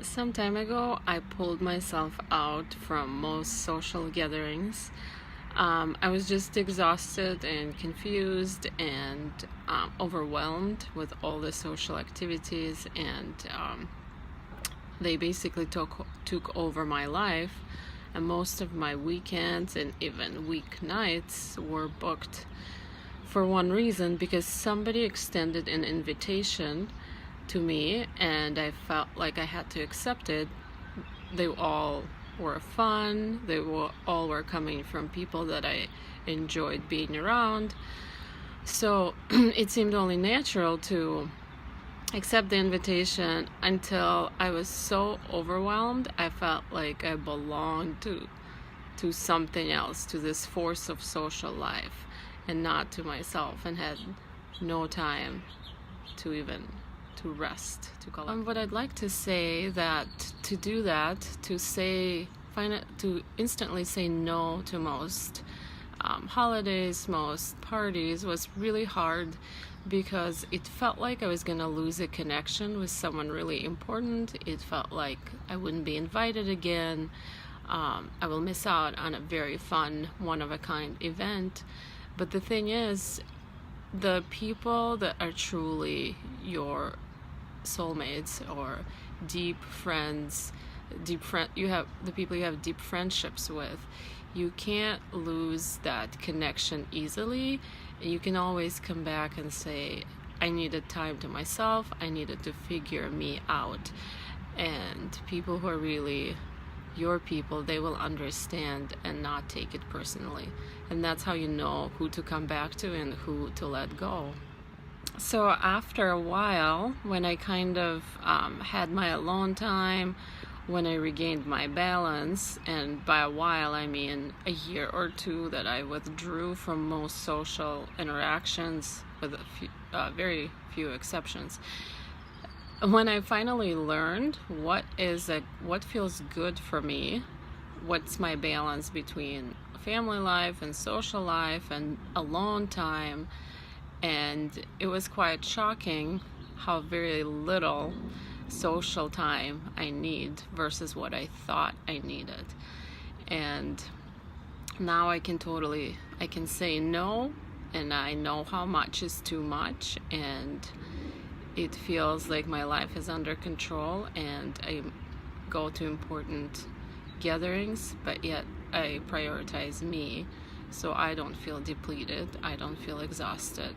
Some time ago, I pulled myself out from most social gatherings. I was just exhausted and confused and overwhelmed with all the social activities, and they basically took over my life. And most of my weekends and even weeknights were booked for one reason, because somebody extended an invitation to me and I felt like I had to accept it. They all were fun. All were coming from people that I enjoyed being around. So it seemed only natural to accept the invitation until I was so overwhelmed. I felt like I belonged to something else, to this force of social life, and not to myself, and had no time to rest, to collect. What I'd like to say, that to do that, to instantly say no to most holidays, most parties, was really hard, because it felt like I was gonna lose a connection with someone really important. It felt like I wouldn't be invited again. I will miss out on a very fun, one-of-a-kind event. But the thing is, the people that are truly your soulmates or deep friends, you have the people you have deep friendships with, you can't lose that connection easily. You can always come back and say, I needed time to myself, I needed to figure me out. And people who are really your people, they will understand and not take it personally. And that's how you know who to come back to and who to let go. So after a while, when I kind of had my alone time, when I regained my balance, and by a while I mean a year or two that I withdrew from most social interactions, with very few exceptions. When I finally learned what feels good for me, what's my balance between family life and social life and alone time, and it was quite shocking how very little social time I need versus what I thought I needed. And now I can say no, and I know how much is too much, and it feels like my life is under control, and I go to important gatherings, but yet I prioritize me, so I don't feel depleted, I don't feel exhausted.